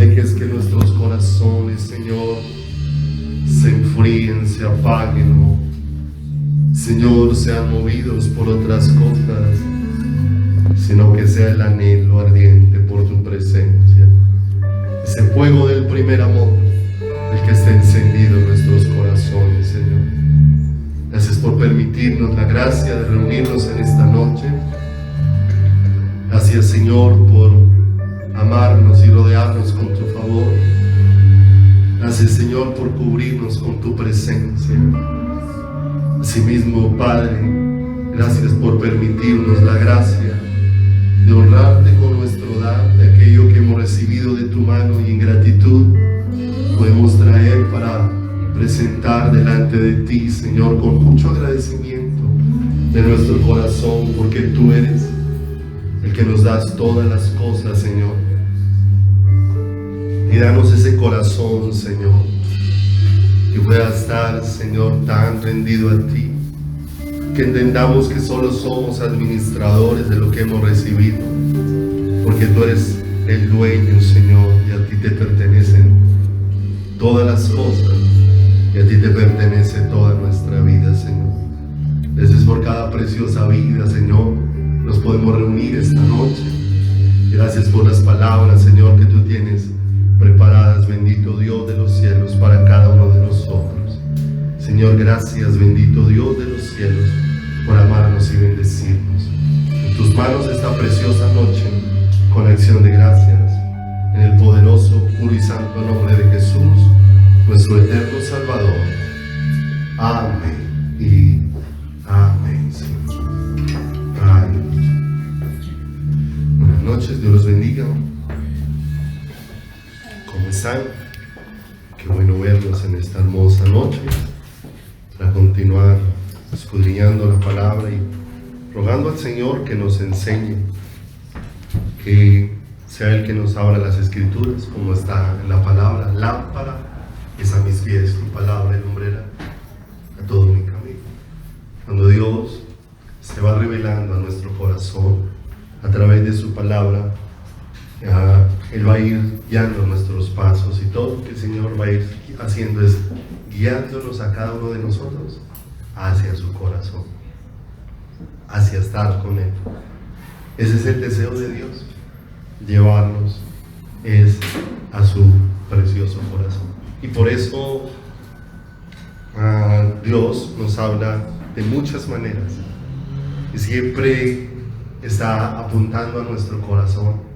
dejes que nuestros corazones, Señor, se enfríen, se apaguen, ¿no? Señor, sean movidos por otras cosas, sino que sea el anhelo ardiente por tu presencia, ese fuego del primer amor, el que esté encendido en nuestros corazones, Señor. Gracias por permitirnos la gracia de reunirnos en esta noche. Gracias, Señor, por amarnos y rodearnos con tu favor. Gracias, Señor, por cubrirnos con tu presencia. Asimismo, Padre, gracias por permitirnos la gracia de honrarte con nuestro dar, de aquello que hemos recibido de tu mano, y en gratitud podemos traer para presentar delante de ti, Señor, con mucho agradecimiento de nuestro corazón, porque tú eres el que nos das todas las cosas, Señor. Y danos ese corazón, Señor, que pueda estar, Señor, tan rendido a ti, que entendamos que solo somos administradores de lo que hemos recibido, porque tú eres el dueño, Señor, y a ti te pertenecen todas las cosas, y a ti te pertenece toda nuestra vida, Señor. Gracias por cada preciosa vida, Señor. Nos podemos reunir esta noche. Gracias por las palabras, Señor, que tú tienes preparadas, bendito Dios de los cielos, para cada uno de nosotros. Señor, gracias, bendito Dios de los cielos, por amarnos y bendecirnos. En tus manos esta preciosa noche, con acción de gracias, en el poderoso, puro y santo nombre de Jesús, nuestro eterno Salvador. Amén y amén, Señor. Amén. Buenas noches, Dios los bendiga. ¿Cómo están? Qué bueno verlos en esta hermosa noche para continuar escudriñando la palabra y rogando al Señor que nos enseñe, que sea Él que nos abra las escrituras, como está en la palabra. Lámpara es a mis pies tu palabra y lumbrera a todo mi camino. Cuando Dios se va revelando a nuestro corazón a través de su palabra, Él va a ir guiando nuestros pasos, y todo lo que el Señor va a ir haciendo es guiándonos a cada uno de nosotros hacia su corazón, hacia estar con Él. Ese es el deseo de Dios, llevarnos a su precioso corazón. Y por eso Dios nos habla de muchas maneras y siempre está apuntando a nuestro corazón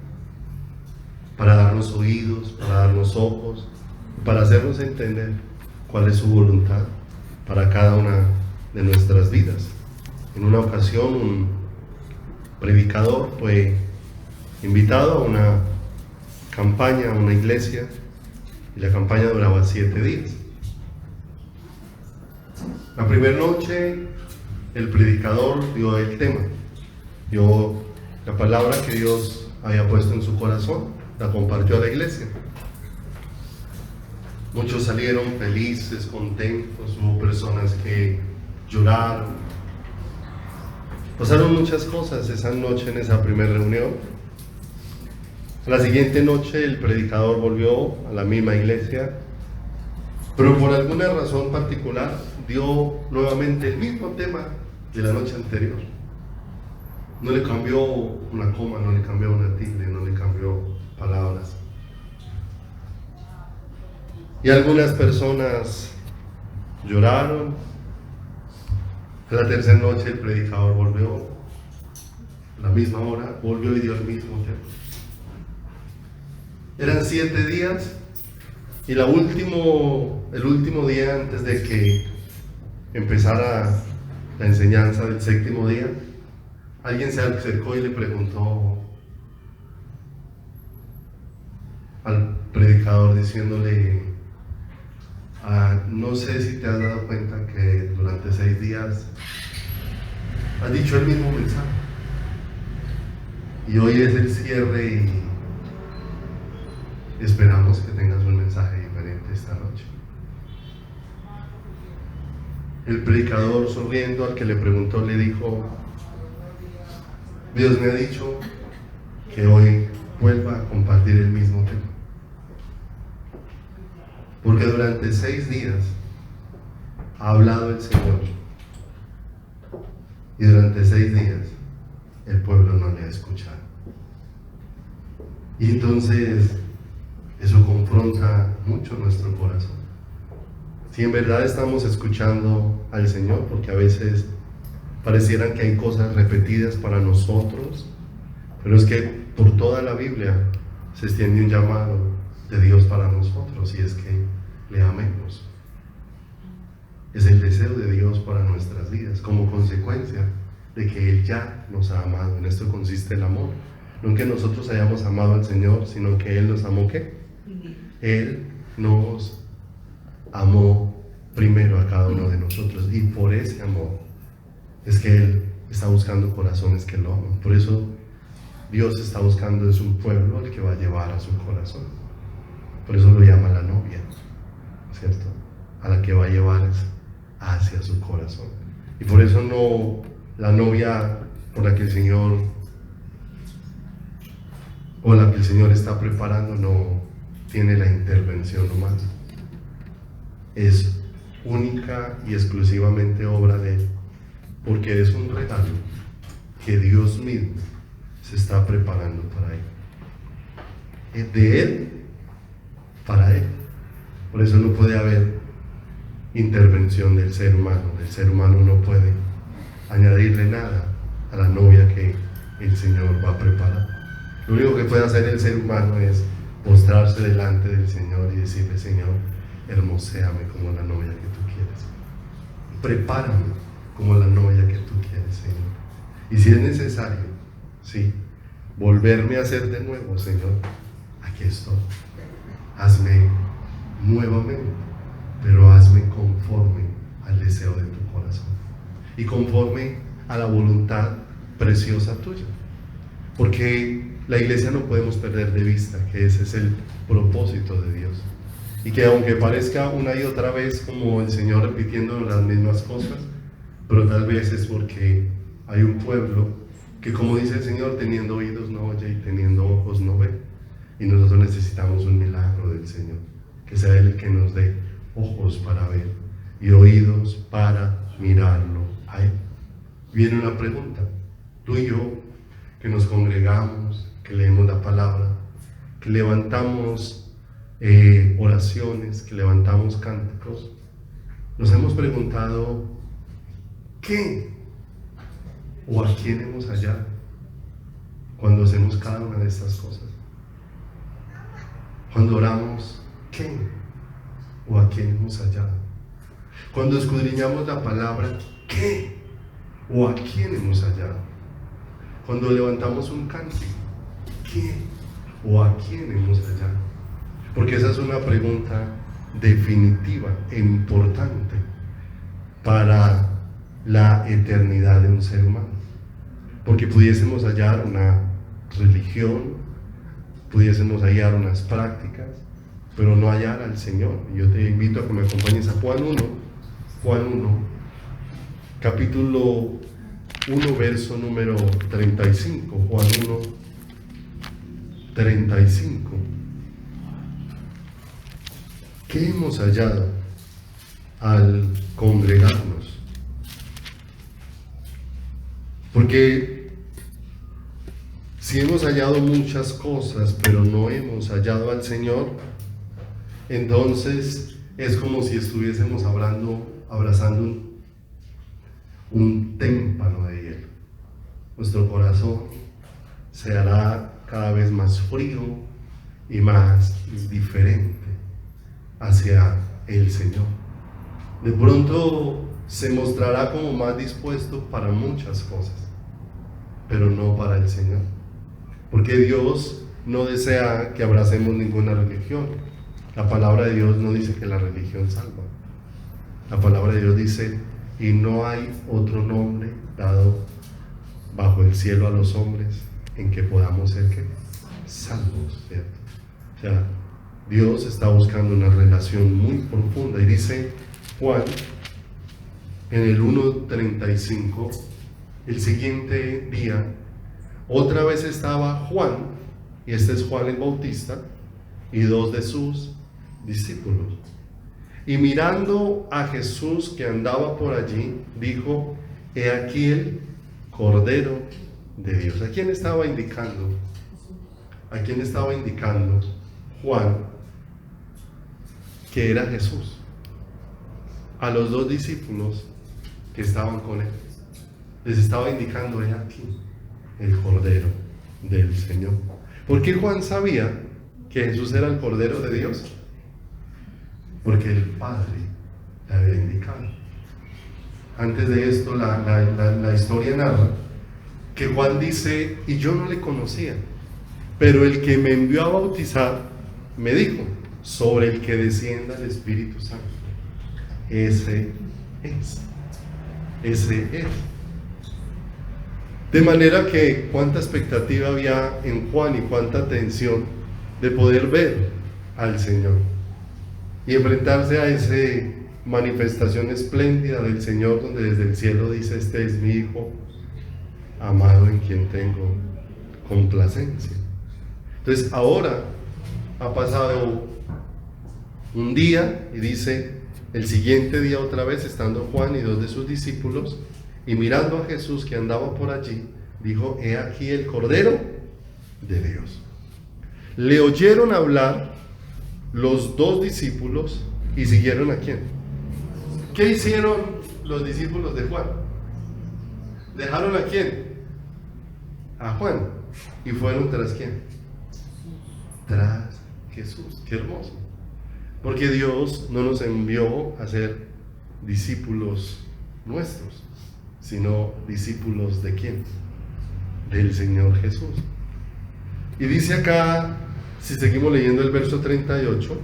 para darnos oídos, para darnos ojos, para hacernos entender cuál es su voluntad para cada una de nuestras vidas. En una ocasión un predicador fue invitado a una campaña, a una iglesia, y la campaña duraba 7 días. La primera noche el predicador dio el tema, dio la palabra que Dios había puesto en su corazón, la compartió a la iglesia. Muchos salieron felices, contentos, hubo personas que lloraron. Pasaron muchas cosas esa noche en esa primera reunión. A la siguiente noche el predicador volvió a la misma iglesia, pero por alguna razón particular dio nuevamente el mismo tema de la noche anterior. No le cambió una coma, no le cambió una tilde, no le cambió palabras. Y algunas personas lloraron. A la tercera noche el predicador volvió, a la misma hora, volvió y dio el mismo tema. Eran 7 días, y el último día antes de que empezara la enseñanza del 7º día, alguien se acercó y le preguntó al predicador diciéndole: no sé si te has dado cuenta que durante 6 días has dicho el mismo mensaje, y hoy es el cierre y esperamos que tengas un mensaje diferente esta noche. El predicador, sonriendo al que le preguntó, le dijo: Dios me ha dicho que hoy vuelva a compartir el mismo tema. Porque durante 6 días ha hablado el Señor. Y durante 6 días el pueblo no le ha escuchado. Y entonces eso confronta mucho nuestro corazón. Si en verdad estamos escuchando al Señor, porque a veces parecieran que hay cosas repetidas para nosotros, pero es que por toda la Biblia se extiende un llamado de Dios para nosotros, y es que le amemos. Es el deseo de Dios para nuestras vidas, como consecuencia de que Él ya nos ha amado. En esto consiste el amor. No en que nosotros hayamos amado al Señor, sino que Él nos amó, ¿qué? Él nos amó primero a cada uno de nosotros, y por ese amor es que Él está buscando corazones que lo aman. Por eso Dios está buscando es un pueblo al que va a llevar a su corazón. Por eso lo llama la novia, ¿cierto? A la que va a llevar hacia su corazón. Y por eso no, la novia por la que el Señor, o la que el Señor está preparando, no tiene la intervención humana. Es única y exclusivamente obra de Él, porque es un regalo que Dios mismo se está preparando para Él. Es de Él para Él. Por eso no puede haber intervención del ser humano. El ser humano no puede añadirle nada a la novia que el Señor va a preparar. Lo único que puede hacer el ser humano es postrarse delante del Señor y decirle: Señor, hermoséame como la novia que tú quieres, prepárame como la novia que tú quieres, Señor. Y si es necesario, sí, volverme a hacer de nuevo, Señor, aquí estoy. Hazme nuevamente, pero hazme conforme al deseo de tu corazón y conforme a la voluntad preciosa tuya. Porque la iglesia no podemos perder de vista que ese es el propósito de Dios, y que aunque parezca una y otra vez como el Señor repitiendo las mismas cosas, pero tal vez es porque hay un pueblo que, como dice el Señor, teniendo oídos no oye y teniendo ojos no ve. Y nosotros necesitamos un milagro del Señor, que sea Él el que nos dé ojos para ver y oídos para mirarlo a Él. Viene una pregunta: tú y yo, que nos congregamos, que leemos la palabra, que levantamos oraciones, que levantamos cánticos, nos hemos preguntado ¿qué o a quién hemos hallado cuando hacemos cada una de estas cosas? Cuando oramos, ¿qué o a quién hemos hallado? Cuando escudriñamos la palabra, ¿qué o a quién hemos hallado? Cuando levantamos un cántico, ¿qué o a quién hemos hallado? Porque esa es una pregunta definitiva e importante para la eternidad de un ser humano. Porque pudiésemos hallar una religión, pudiésemos hallar unas prácticas, pero no hallar al Señor. Yo te invito a que me acompañes a Juan 1, capítulo 1, verso número 35. Juan 1, 35. ¿Qué hemos hallado al congregarnos? Porque si hemos hallado muchas cosas, pero no hemos hallado al Señor, entonces es como si estuviésemos abrazando un témpano de hielo. Nuestro corazón se hará cada vez más frío y más diferente hacia el Señor. De pronto se mostrará como más dispuesto para muchas cosas, pero no para el Señor. Porque Dios no desea que abracemos ninguna religión. La palabra de Dios no dice que la religión salva. La palabra de Dios dice: y no hay otro nombre dado bajo el cielo a los hombres en que podamos ser salvos, ¿cierto? O sea, Dios está buscando una relación muy profunda. Y dice Juan en el 1:35, el siguiente día, otra vez estaba Juan, y este es Juan el Bautista, y 2 de sus discípulos. Y mirando a Jesús que andaba por allí, dijo: he aquí el Cordero de Dios. ¿A quién estaba indicando? ¿A quién estaba indicando Juan que era Jesús? A los dos discípulos que estaban con él. Les estaba indicando: he aquí el Cordero del Señor. ¿Por qué Juan sabía que Jesús era el Cordero de Dios? Porque el Padre le había indicado. Antes de esto, la historia narra que Juan dice: y yo no le conocía, pero el que me envió a bautizar me dijo: sobre el que descienda el Espíritu Santo. Ese es. De manera que cuánta expectativa había en Juan y cuánta atención de poder ver al Señor y enfrentarse a esa manifestación espléndida del Señor, donde desde el cielo dice: este es mi Hijo amado en quien tengo complacencia. Entonces ahora ha pasado un día y dice: el siguiente día otra vez, estando Juan y dos de sus discípulos, y mirando a Jesús que andaba por allí, dijo: he aquí el Cordero de Dios. Le oyeron hablar los dos discípulos y siguieron ¿a quién? ¿Qué hicieron los discípulos de Juan? ¿Dejaron a quién? A Juan. ¿Y fueron tras quién? Tras Jesús. Qué hermoso. Porque Dios no nos envió a ser discípulos nuestros, sino discípulos ¿de quién? Del Señor Jesús. Y dice acá, si seguimos leyendo el verso 38,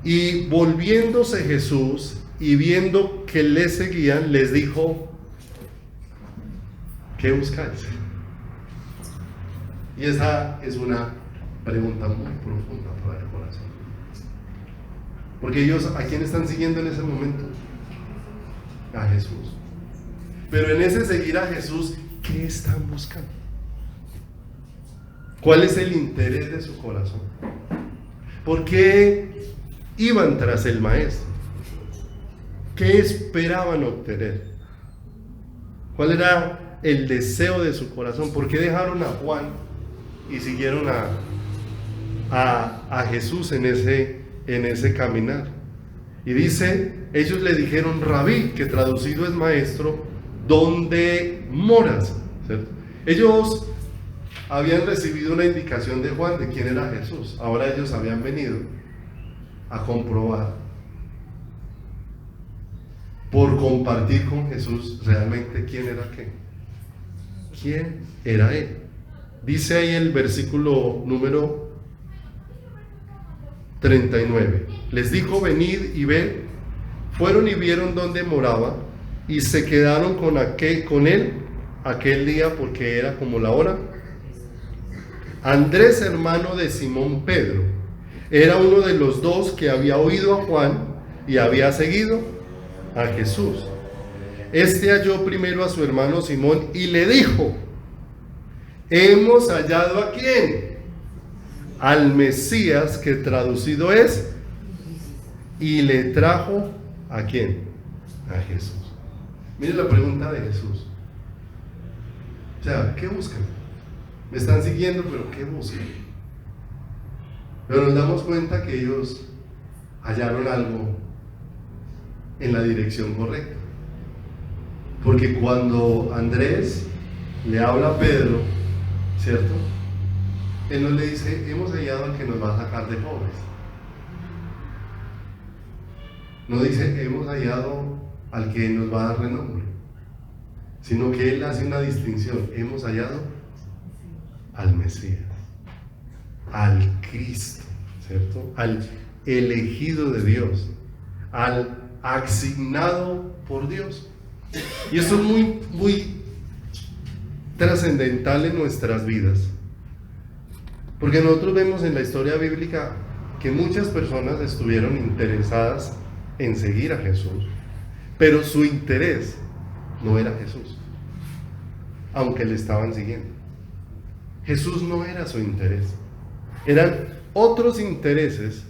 y volviéndose Jesús y viendo que le seguían, les dijo: ¿qué buscáis? Y esa es una pregunta muy profunda para el corazón. Porque ellos, ¿a quién están siguiendo en ese momento? A Jesús. Pero en ese seguir a Jesús, ¿qué están buscando? ¿Cuál es el interés de su corazón? ¿Por qué iban tras el Maestro? ¿Qué esperaban obtener? ¿Cuál era el deseo de su corazón? ¿Por qué dejaron a Juan y siguieron a Jesús en ese caminar? Y dice, ellos le dijeron: Rabí, que traducido es maestro, ¿dónde moras? ¿Cierto? Ellos habían recibido una indicación de Juan de quién era Jesús. Ahora ellos habían venido a comprobar, por compartir con Jesús, realmente quién era qué. ¿Quién era él? Dice ahí el versículo número 39. Les dijo: venid y ved. Fueron y vieron dónde moraba, y se quedaron con él aquel día, porque era como la hora. Andrés, hermano de Simón Pedro, era uno de los dos que había oído a Juan y había seguido a Jesús. Este halló primero a su hermano Simón y le dijo: hemos hallado ¿a quién? Al Mesías, que traducido es, y le trajo ¿a quién? A Jesús. Miren la pregunta de Jesús. O sea, ¿qué buscan? Me están siguiendo, pero ¿qué buscan? Pero nos damos cuenta que ellos hallaron algo en la dirección correcta. Porque cuando Andrés le habla a Pedro, ¿cierto? Él no le dice: hemos hallado al que nos va a sacar de pobres. No dice: hemos hallado al que nos va a dar renombre. Sino que él hace una distinción: hemos hallado al Mesías, al Cristo, ¿cierto? Al elegido de Dios, al asignado por Dios. Y esto es muy, muy trascendental en nuestras vidas, porque nosotros vemos en la historia bíblica que muchas personas estuvieron interesadas en seguir a Jesús, pero su interés no era Jesús, aunque le estaban siguiendo. Jesús no era su interés. Eran otros intereses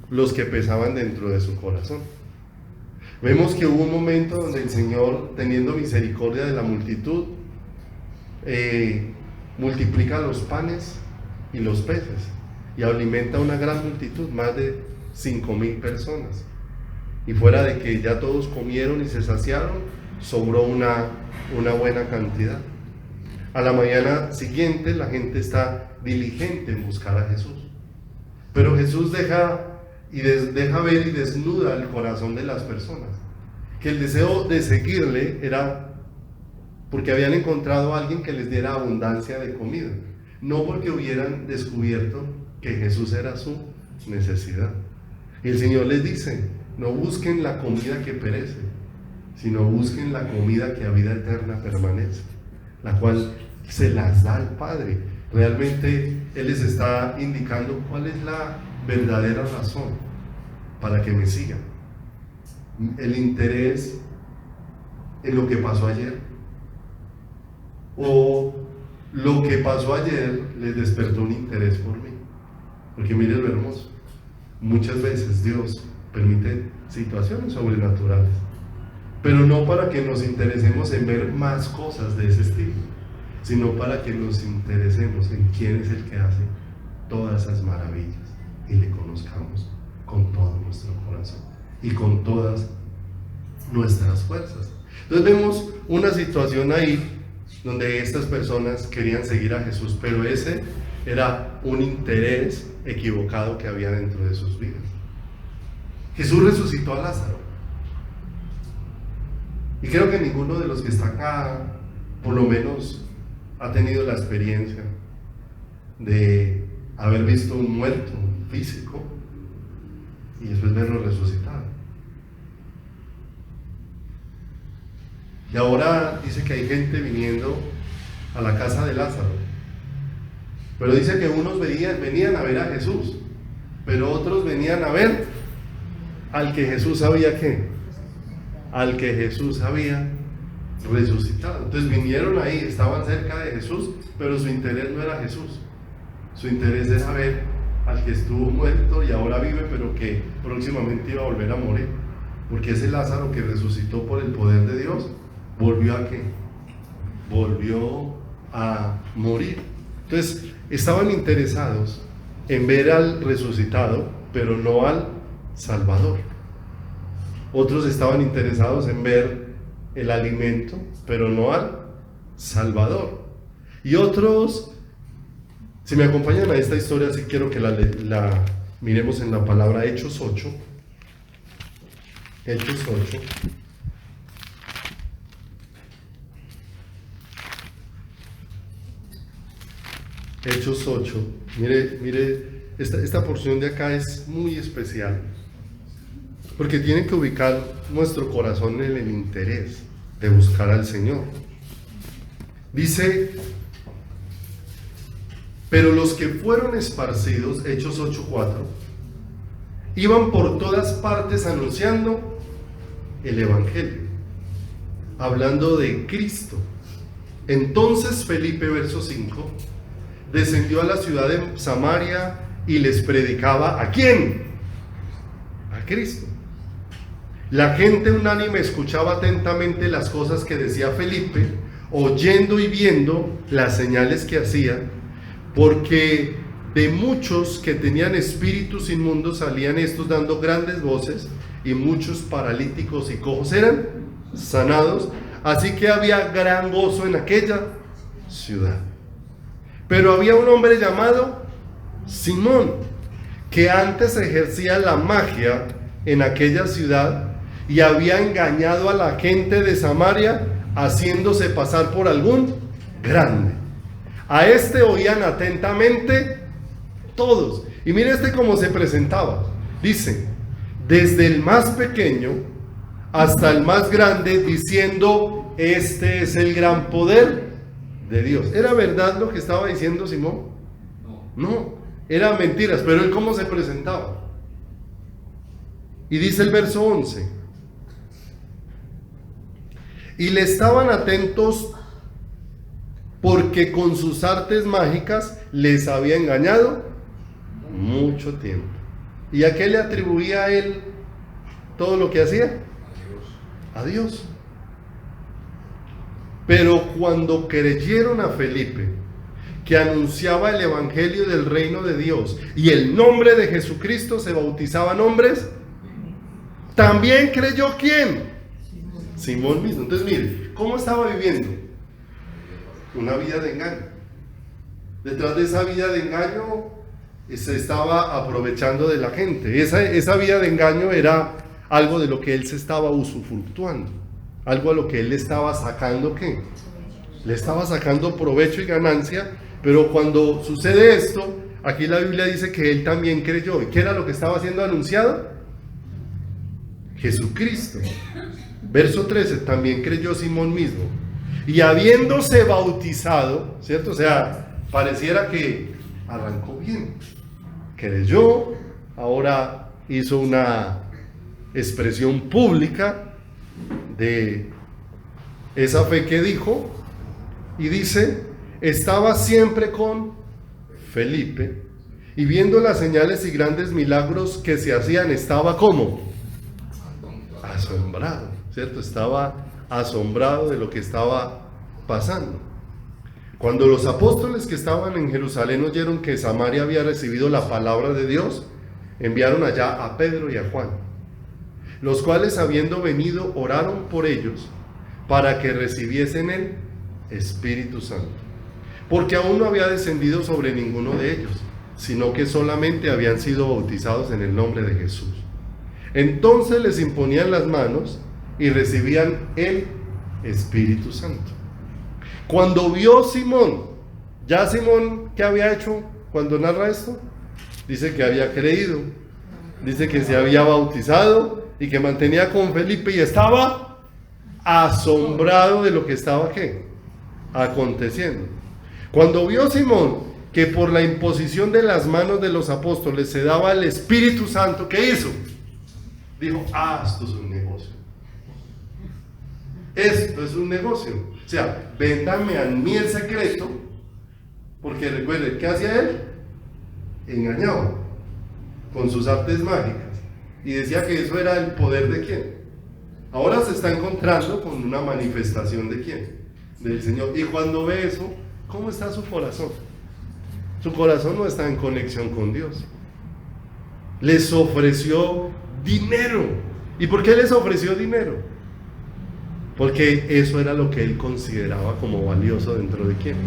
los que pesaban dentro de su corazón. Vemos que hubo un momento donde el Señor, teniendo misericordia de la multitud, multiplica los panes y los peces y alimenta una gran multitud, más de 5,000 personas. Y fuera de que ya todos comieron y se saciaron, sobró una buena cantidad. A la mañana siguiente la gente está diligente en buscar a Jesús. Pero Jesús deja ver y desnuda el corazón de las personas. Que el deseo de seguirle era porque habían encontrado a alguien que les diera abundancia de comida. No porque hubieran descubierto que Jesús era su necesidad. Y el Señor les dice: no busquen la comida que perece, sino busquen la comida que a vida eterna permanece, la cual se las da al Padre. Realmente Él les está indicando cuál es la verdadera razón para que me sigan. El interés en lo que pasó ayer, o lo que pasó ayer les despertó un interés por mí. Porque mire lo hermoso, muchas veces Dios permite situaciones sobrenaturales, pero no para que nos interesemos en ver más cosas de ese estilo, sino para que nos interesemos en quién es el que hace todas esas maravillas y le conozcamos con todo nuestro corazón y con todas nuestras fuerzas. Entonces vemos una situación ahí donde estas personas querían seguir a Jesús, pero ese era un interés equivocado que había dentro de sus vidas. Jesús resucitó a Lázaro, y creo que ninguno de los que está acá, por lo menos, ha tenido la experiencia de haber visto un muerto físico y después verlo resucitado. Y ahora dice que hay gente viniendo a la casa de Lázaro, pero dice que unos venían a ver a Jesús, pero otros venían a ver al que Jesús sabía que, al que Jesús había resucitado. Entonces vinieron ahí, estaban cerca de Jesús, pero su interés no era Jesús. Su interés era ver al que estuvo muerto y ahora vive, pero que próximamente iba a volver a morir. Porque ese Lázaro que resucitó por el poder de Dios, ¿volvió a qué? Volvió a morir. Entonces estaban interesados en ver al resucitado, pero no al Salvador. Otros estaban interesados en ver el alimento, pero no al Salvador. Y otros, si me acompañan a esta historia, sí quiero que la miremos en la palabra Hechos 8. Hechos 8. Hechos 8. Mire, esta porción de acá es muy especial, porque tiene que ubicar nuestro corazón en el interés de buscar al Señor. Dice: pero los que fueron esparcidos, Hechos 8:4, iban por todas partes anunciando el Evangelio, hablando de Cristo. Entonces Felipe, verso 5, descendió a la ciudad de Samaria y les predicaba ¿a quién? A Cristo. La gente unánime escuchaba atentamente las cosas que decía Felipe, oyendo y viendo las señales que hacía, porque de muchos que tenían espíritus inmundos salían estos dando grandes voces, y muchos paralíticos y cojos eran sanados, así que había gran gozo en aquella ciudad. Pero había un hombre llamado Simón, que antes ejercía la magia en aquella ciudad y había engañado a la gente de Samaria, haciéndose pasar por algún grande. A este oían atentamente todos. Y mire cómo se presentaba. Dice: desde el más pequeño hasta el más grande, diciendo: este es el gran poder de Dios. ¿Era verdad lo que estaba diciendo Simón? No, eran mentiras. Pero él, ¿cómo se presentaba? Y dice el verso 11: y le estaban atentos porque con sus artes mágicas les había engañado Mucho tiempo. ¿Y a qué le atribuía a él todo lo que hacía? A Dios. Pero cuando creyeron a Felipe, que anunciaba el evangelio del reino de Dios y el nombre de Jesucristo se bautizaban hombres, también creyó ¿quién? Simón mismo. Entonces mire, ¿cómo estaba viviendo? Una vida de engaño. Detrás de esa vida de engaño se estaba aprovechando de la gente. Esa vida de engaño era algo de lo que él se estaba usufructuando, algo a lo que él le estaba sacando ¿qué? Le estaba sacando provecho y ganancia. Pero cuando sucede esto, aquí la Biblia dice que él también creyó. ¿Y qué era lo que estaba siendo anunciado? Jesucristo. Verso 13, también creyó Simón mismo. Y habiéndose bautizado, ¿cierto? O sea, pareciera que arrancó bien. Creyó, ahora hizo una expresión pública de esa fe que dijo, y dice, estaba siempre con Felipe, y viendo las señales y grandes milagros que se hacían, estaba ¿cómo? Asombrado, ¿cierto? Estaba asombrado de lo que estaba pasando. Cuando los apóstoles que estaban en Jerusalén oyeron que Samaria había recibido la palabra de Dios, enviaron allá a Pedro y a Juan, los cuales habiendo venido oraron por ellos para que recibiesen el Espíritu Santo, porque aún no había descendido sobre ninguno de ellos, sino que solamente habían sido bautizados en el nombre de Jesús. Entonces les imponían las manos y recibían el Espíritu Santo. Cuando vio Simón, ya Simón, ¿qué había hecho cuando narra esto? Dice que había creído, dice que se había bautizado y que mantenía con Felipe y estaba asombrado de lo que estaba ¿qué? Aconteciendo. Cuando vio Simón que por la imposición de las manos de los apóstoles se daba el Espíritu Santo, ¿qué hizo? Dijo, esto es un negocio. Esto es un negocio. O sea, véndanme a mí el secreto, porque recuerden, ¿qué hacía él? Engañaba con sus artes mágicas y decía que eso era el poder de quién. Ahora se está encontrando con una manifestación de quién, del Señor. Y cuando ve eso, ¿cómo está su corazón? Su corazón no está en conexión con Dios. Les ofreció dinero. ¿Y por qué les ofreció dinero? Porque eso era lo que él consideraba como valioso dentro de quién,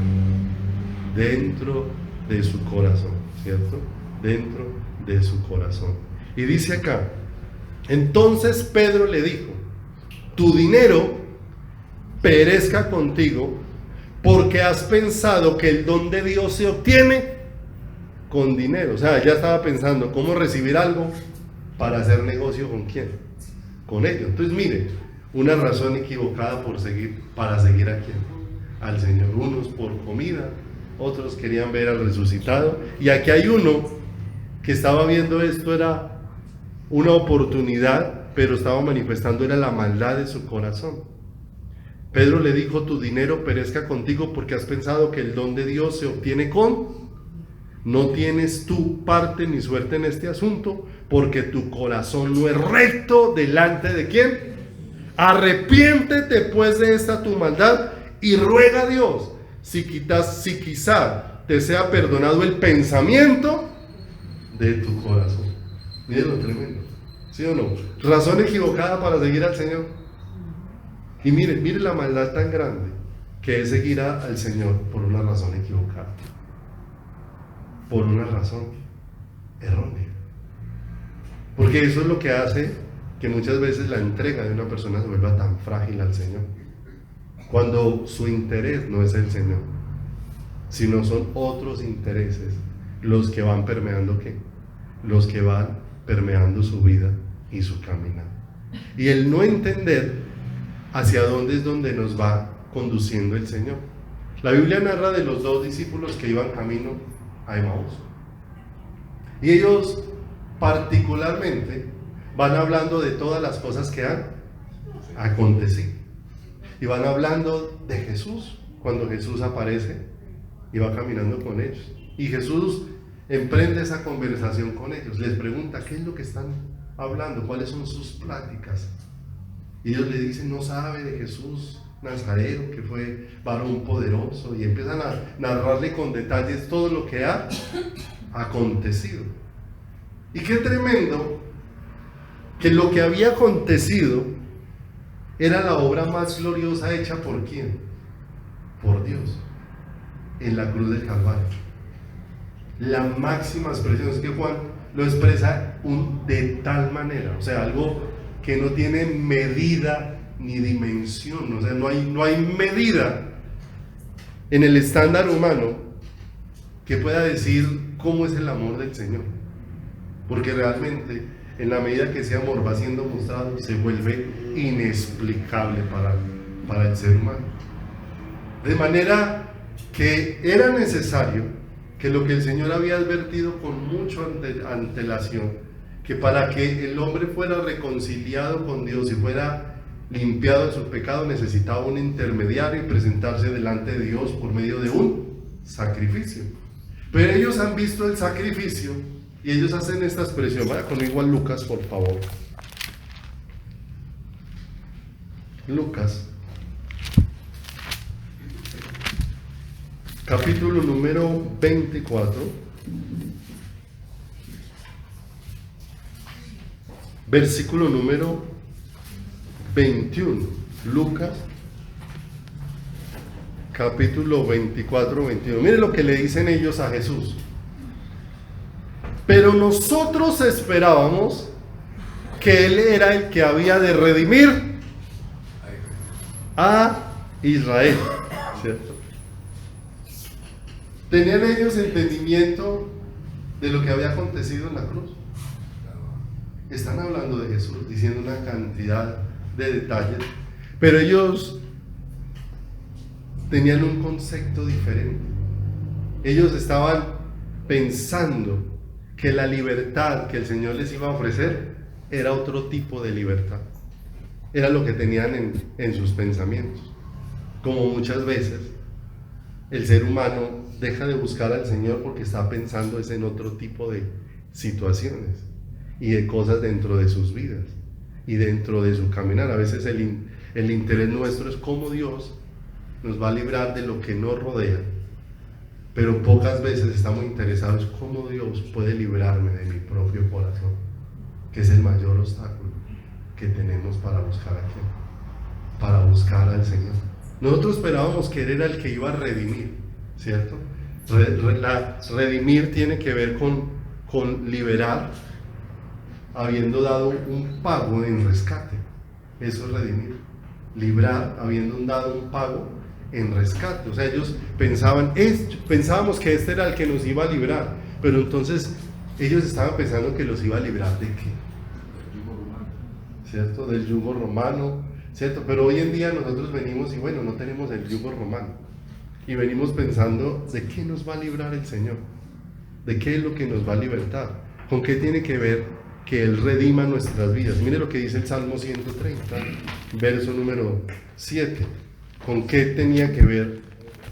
dentro de su corazón, ¿cierto? Dentro de su corazón. Y dice acá, entonces Pedro le dijo, tu dinero perezca contigo, porque has pensado que el don de Dios se obtiene con dinero. O sea, ya estaba pensando cómo recibir algo para hacer negocio con quién, con ellos. Entonces mire, una razón equivocada para seguir a quién, al Señor. Unos por comida, otros querían ver al resucitado, y aquí hay uno que estaba viendo esto, era una oportunidad, pero estaba manifestando era la maldad de su corazón. Pedro le dijo, tu dinero perezca contigo porque has pensado que el don de Dios se obtiene con. No tienes tú parte ni suerte en este asunto, porque tu corazón no es recto delante de quién. Arrepiéntete pues de esta tu maldad y ruega a Dios si quizá te sea perdonado el pensamiento de tu corazón. Miren lo tremendo, ¿sí o no? Razón equivocada para seguir al Señor. Y mire la maldad tan grande que es seguir al Señor por una razón equivocada, por una razón errónea. Porque eso es lo que hace que muchas veces la entrega de una persona se vuelva tan frágil al Señor, cuando su interés no es el Señor, sino son otros intereses los que van permeando ¿qué? Los que van permeando su vida y su caminar. Y el no entender hacia dónde es donde nos va conduciendo el Señor. La Biblia narra de los dos discípulos que iban camino a Emaús. Y ellos particularmente van hablando de todas las cosas que han acontecido. Y van hablando de Jesús, cuando Jesús aparece y va caminando con ellos. Y Jesús emprende esa conversación con ellos, les pregunta qué es lo que están hablando, cuáles son sus pláticas. Y ellos le dicen, no sabe de Jesús Nazareno, que fue varón poderoso, y empiezan a narrarle con detalles todo lo que ha acontecido. Y qué tremendo que lo que había acontecido era la obra más gloriosa hecha por ¿quién? Por Dios, en la cruz del Calvario. La máxima expresión, es que Juan lo expresa de tal manera, o sea, algo que no tiene medida ni dimensión, o sea, no hay medida en el estándar humano que pueda decir cómo es el amor del Señor, porque realmente en la medida que ese amor va siendo mostrado se vuelve inexplicable para el ser humano, de manera que era necesario que lo que el Señor había advertido con mucha antelación, que para que el hombre fuera reconciliado con Dios y fuera limpiado de su pecado, necesitaba un intermediario y presentarse delante de Dios por medio de un sacrificio. Pero ellos han visto el sacrificio y ellos hacen esta expresión. Vaya conmigo a Lucas, por favor. Lucas, capítulo número 24, versículo número 21. Lucas, capítulo 24, 21. Mire lo que le dicen ellos a Jesús. Pero nosotros esperábamos que Él era el que había de redimir a Israel, ¿cierto? ¿Tenían ellos entendimiento de lo que había acontecido en la cruz? Están hablando de Jesús, diciendo una cantidad de detalles, pero ellos tenían un concepto diferente. Ellos estaban pensando que la libertad que el Señor les iba a ofrecer era otro tipo de libertad. Era lo que tenían en sus pensamientos. Como muchas veces el ser humano deja de buscar al Señor porque está pensando es en otro tipo de situaciones y de cosas dentro de sus vidas y dentro de su caminar. A veces el interés nuestro es cómo Dios nos va a librar de lo que nos rodea, pero pocas veces estamos interesados cómo Dios puede librarme de mi propio corazón, que es el mayor obstáculo que tenemos para buscar a quién, para buscar al Señor. Nosotros esperábamos que Él era el que iba a redimir, ¿cierto? Redimir tiene que ver con liberar, habiendo dado un pago en rescate. Eso es redimir. Librar, habiendo dado un pago en rescate. O sea, ellos pensábamos que este era el que nos iba a librar, pero entonces ellos estaban pensando que los iba a librar ¿de qué? ¿Cierto? Del yugo romano, ¿cierto? Pero hoy en día nosotros venimos y bueno, no tenemos el yugo romano y venimos pensando ¿de qué nos va a librar el Señor? ¿De qué es lo que nos va a libertar? ¿Con qué tiene que ver que Él redima nuestras vidas? Mire lo que dice el Salmo 130, verso número 7. ¿Con qué tenía que ver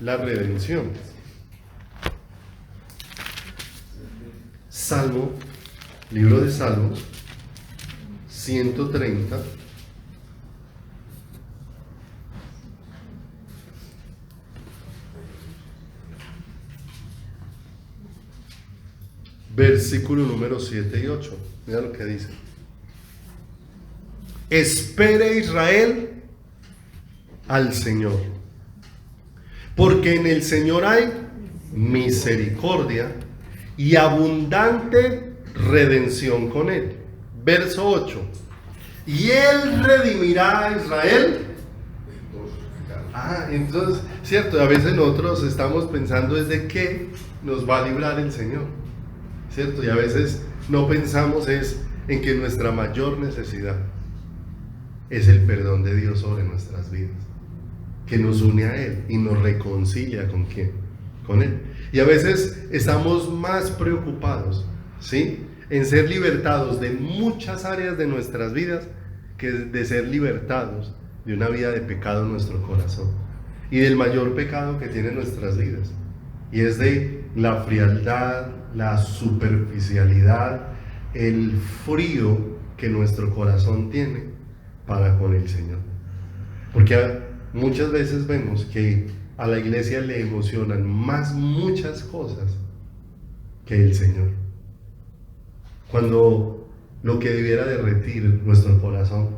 la redención? Salmo, libro de Salmos 130, versículo número 7 y 8. Mira lo que dice. Espere Israel al Señor, porque en el Señor hay misericordia y abundante redención con Él. Verso 8. Y Él redimirá a Israel. Entonces, cierto, a veces nosotros estamos pensando es de qué nos va a librar el Señor, ¿cierto? Y a veces no pensamos es en que nuestra mayor necesidad es el perdón de Dios sobre nuestras vidas, que nos une a Él y nos reconcilia ¿con quién? Con Él. Y a veces estamos más preocupados, ¿sí?, en ser libertados de muchas áreas de nuestras vidas que de ser libertados de una vida de pecado en nuestro corazón y del mayor pecado que tienen nuestras vidas, y es de la frialdad, la superficialidad, el frío que nuestro corazón tiene para con el Señor. Porque muchas veces vemos que a la iglesia le emocionan más muchas cosas que el Señor, cuando lo que debiera derretir nuestro corazón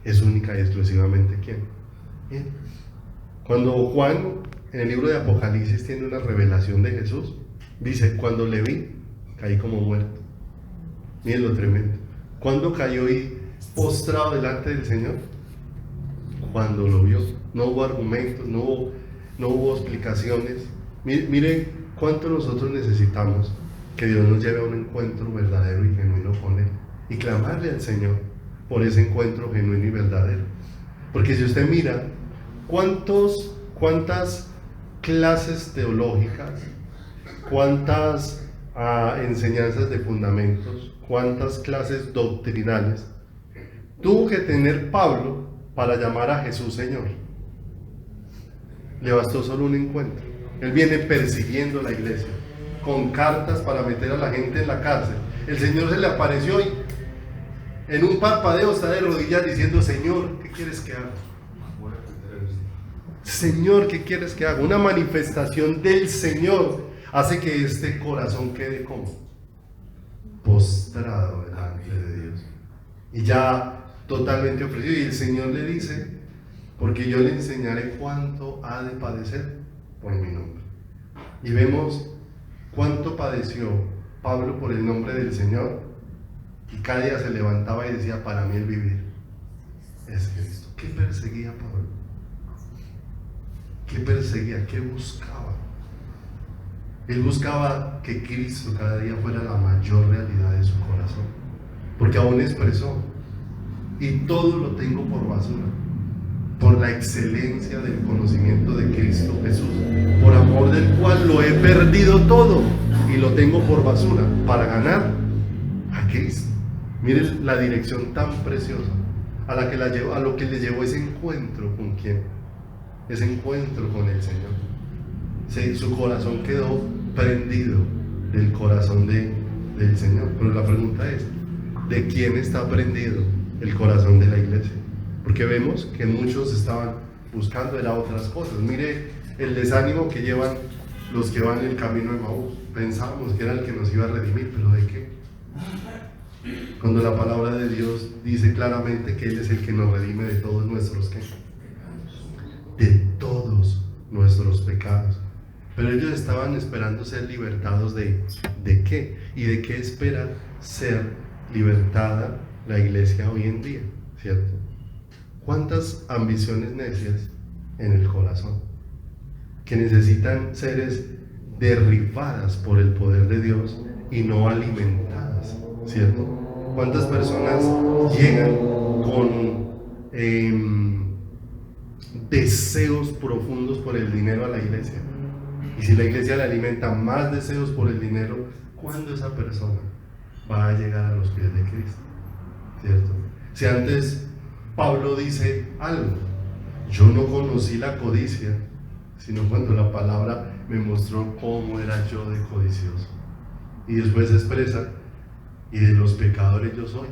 es única y exclusivamente ¿quién? Él. Cuando Juan en el libro de Apocalipsis tiene una revelación de Jesús, dice: cuando le vi, caí como muerto. Miren lo tremendo. ¿Cuándo cayó y postrado delante del Señor? Cuando lo vio. No hubo argumentos, no hubo explicaciones. Miren cuánto nosotros necesitamos que Dios nos lleve a un encuentro verdadero y genuino con Él, y clamarle al Señor por ese encuentro genuino y verdadero. Porque si usted mira cuántas clases teológicas, cuántas enseñanzas de fundamentos, cuántas clases doctrinales tuvo que tener Pablo para llamar a Jesús Señor. Le bastó solo un encuentro. Él viene persiguiendo la iglesia con cartas para meter a la gente en la cárcel. El Señor se le apareció y en un parpadeo está de rodillas diciendo: Señor, ¿qué quieres que haga? Señor, ¿qué quieres que haga? Una manifestación del Señor hace que este corazón quede como postrado delante de Dios y ya totalmente ofrecido. Y el Señor le dice: porque yo le enseñaré cuánto ha de padecer por mi nombre. Y vemos cuánto padeció Pablo por el nombre del Señor, y cada día se levantaba y decía: para mí el vivir es Cristo. ¿Qué perseguía Pablo? ¿Qué perseguía? ¿Qué buscaba? Él buscaba que Cristo cada día fuera la mayor realidad de su corazón, porque aún expresó: y todo lo tengo por basura, por la excelencia del conocimiento de Cristo Jesús, por amor del cual lo he perdido todo y lo tengo por basura para ganar a Cristo. Miren la dirección tan preciosa a lo que le llevó ese encuentro con quién, ese encuentro con el Señor. Su corazón quedó prendido del corazón del Señor. Pero la pregunta es: ¿de quién está prendido el corazón de la iglesia? Porque vemos que muchos estaban buscando era otras cosas. Mire el desánimo que llevan los que van en el camino de Maús. Pensábamos que era el que nos iba a redimir, pero ¿de qué? Cuando la palabra de Dios dice claramente que Él es el que nos redime de todos nuestros ¿qué? De todos nuestros pecados. Pero ellos estaban esperando ser libertados ¿de qué? ¿Y de qué espera ser libertada la iglesia hoy en día? ¿Cierto? ¿Cuántas ambiciones necias en el corazón que necesitan ser derribadas por el poder de Dios y no alimentadas? ¿Cierto? ¿Cuántas personas llegan con deseos profundos por el dinero a la iglesia? Y si la iglesia le alimenta más deseos por el dinero, ¿cuándo esa persona va a llegar a los pies de Cristo? ¿Cierto? Si antes Pablo dice algo: yo no conocí la codicia, sino cuando la palabra me mostró cómo era yo de codicioso. Y después expresa: y de los pecadores yo soy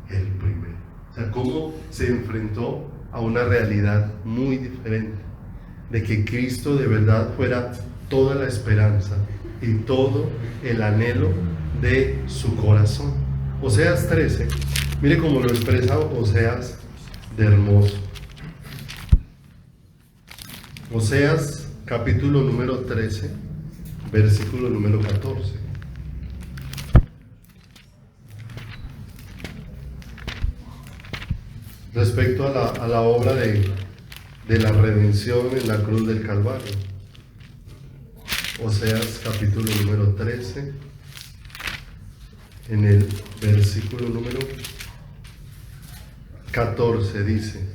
el primero. O sea, cómo se enfrentó a una realidad muy diferente, de que Cristo de verdad fuera toda la esperanza y todo el anhelo de su corazón. Oseas 13, mire cómo lo expresa Oseas de hermoso. Oseas capítulo número 13, versículo número 14. Respecto a la obra de la redención en la cruz del Calvario. Oseas capítulo número 13, en el versículo número 14 dice: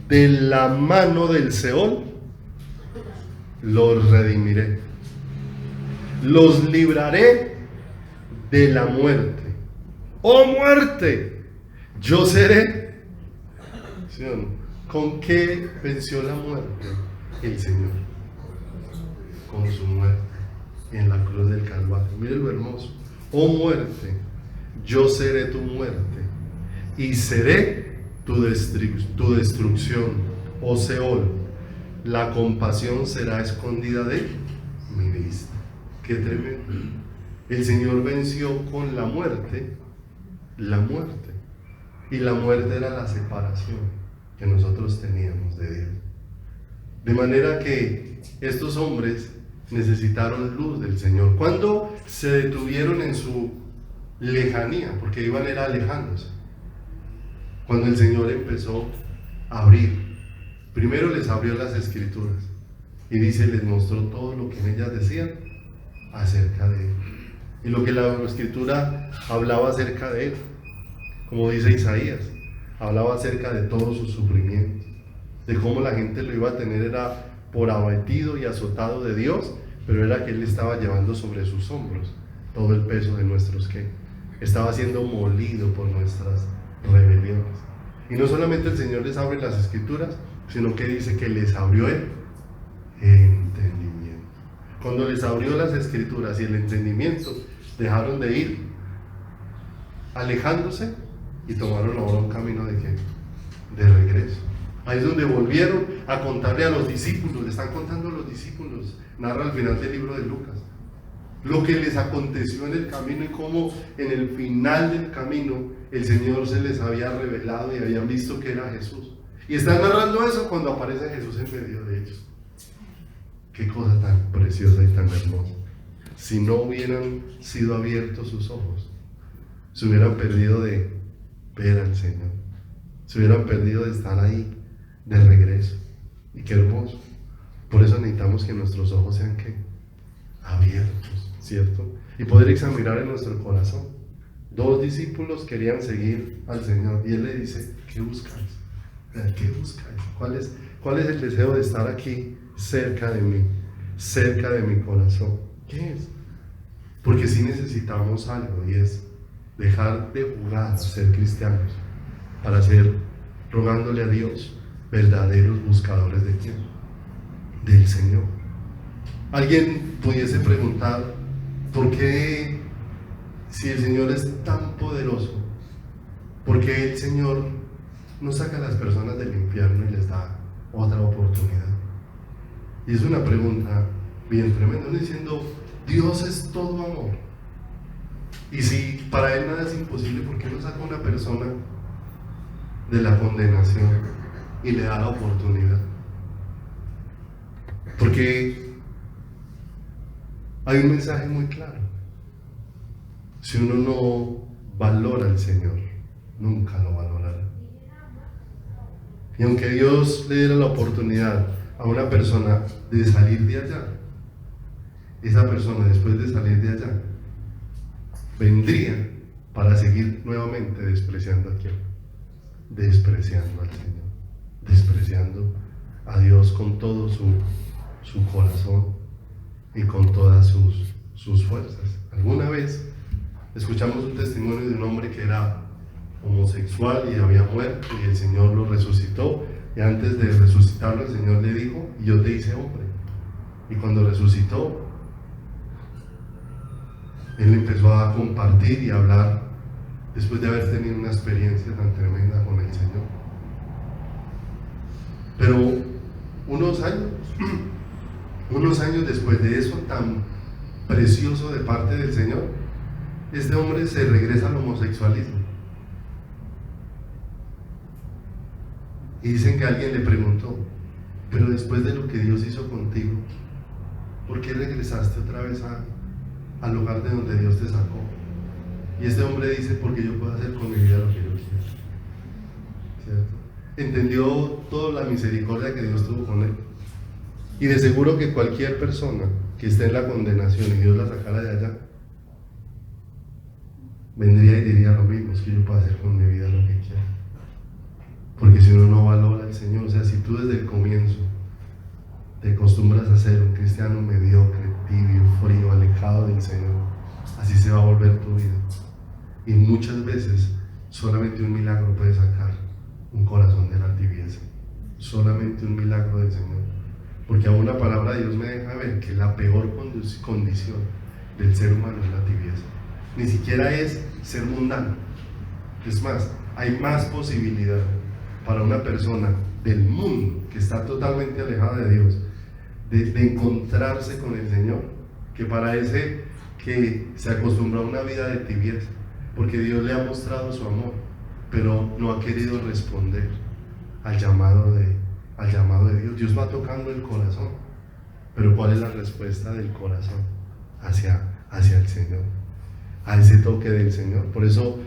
de la mano del Seol los redimiré, los libraré de la muerte. ¡Oh muerte! Yo seré. ¿Sí o no? ¿Con qué venció la muerte? El Señor. con su muerte en la cruz del Calvario. Mire lo hermoso. Oh muerte, yo seré tu muerte y seré tu destrucción. Oh Seol, la compasión será escondida de mi vista. Qué tremendo. El Señor venció con la muerte. Y la muerte era la separación que nosotros teníamos de Dios. De manera que estos hombres necesitaron luz del Señor. Cuando se detuvieron en su lejanía, porque iban era alejándose, cuando el Señor empezó a abrir, primero les abrió las Escrituras y dice, les mostró todo lo que en ellas decían acerca de Él. Y lo que la Escritura hablaba acerca de Él, como dice Isaías, hablaba acerca de todos sus sufrimientos, de cómo la gente lo iba a tener era por abatido y azotado de Dios, pero era que Él estaba llevando sobre sus hombros todo el peso de nuestros que estaba siendo molido por nuestras rebeliones. Y no solamente el Señor les abre las Escrituras, sino que dice que les abrió el entendimiento. Cuando les abrió las Escrituras y el entendimiento, dejaron de ir alejándose y tomaron ahora un camino de ¿qué? De regreso. Ahí es donde volvieron a contarle a los discípulos, le están contando a los discípulos, narra al final del libro de Lucas, lo que les aconteció en el camino y cómo en el final del camino el Señor se les había revelado y habían visto que era Jesús. Y están narrando eso cuando aparece Jesús en medio de ellos. Qué cosa tan preciosa y tan hermosa. Si no hubieran sido abiertos sus ojos, se hubieran perdido de ver al Señor, se hubieran perdido de estar ahí de regreso. Y qué hermoso. Por eso necesitamos que nuestros ojos sean ¿qué? Abiertos, ¿cierto? Y poder examinar en nuestro corazón. Dos discípulos querían seguir al Señor y Él le dice, ¿qué buscáis? ¿Qué buscáis? ¿Cuál es el deseo de estar aquí cerca de mí, cerca de mi corazón? ¿Qué es? Porque sí necesitamos algo, y es dejar de jugar a ser cristianos para ser, rogándole a Dios, verdaderos buscadores de quién, del Señor. Alguien pudiese preguntar, ¿por qué, si el Señor es tan poderoso, por qué el Señor no saca a las personas del infierno y les da otra oportunidad? Y es una pregunta bien tremenda, ¿no? Diciendo, Dios es todo amor, y si para Él nada es imposible, ¿por qué no saca a una persona de la condenación y le da la oportunidad? Porque hay un mensaje muy claro. Si uno no valora al Señor, nunca lo valorará. Y aunque Dios le diera la oportunidad a una persona de salir de allá, esa persona después de salir de allá vendría para seguir nuevamente despreciando a quién, despreciando al Señor, despreciando a Dios con todo su corazón y con todas sus fuerzas. Alguna vez escuchamos un testimonio de un hombre que era homosexual y había muerto, y el Señor lo resucitó, y antes de resucitarlo el Señor le dijo, yo te hice hombre. Y cuando resucitó, él empezó a compartir y a hablar después de haber tenido una experiencia tan tremenda con el Señor. Pero unos años después de eso tan precioso de parte del Señor, este hombre se regresa al homosexualismo. Y dicen que alguien le preguntó, pero después de lo que Dios hizo contigo, ¿por qué regresaste otra vez al lugar de donde Dios te sacó? Y este hombre dice, porque yo puedo hacer con mi vida lo que yo quiero. ¿Cierto? Entendió toda la misericordia que Dios tuvo con él. Y de seguro que cualquier persona que esté en la condenación y Dios la sacara de allá, vendría y diría lo mismo, es que yo puedo hacer con mi vida lo que quiero. Porque si uno no valora al Señor, o sea, si tú desde el comienzo te acostumbras a ser un cristiano mediocre, tibio, frío, alejado del Señor, así se va a volver tu vida. Y muchas veces solamente un milagro puede sacar un corazón de la tibieza, solamente un milagro del Señor Porque aún la palabra de Dios me deja ver que la peor condición del ser humano es la tibieza. Ni siquiera es ser mundano. Es más, hay más posibilidad para una persona del mundo que está totalmente alejada de Dios de encontrarse con el Señor, que para ese que se acostumbró a una vida de tibieza, porque Dios le ha mostrado su amor, pero no ha querido responder al llamado de Dios. Dios va tocando el corazón, pero ¿cuál es la respuesta del corazón hacia el Señor? A ese toque del Señor. Por eso,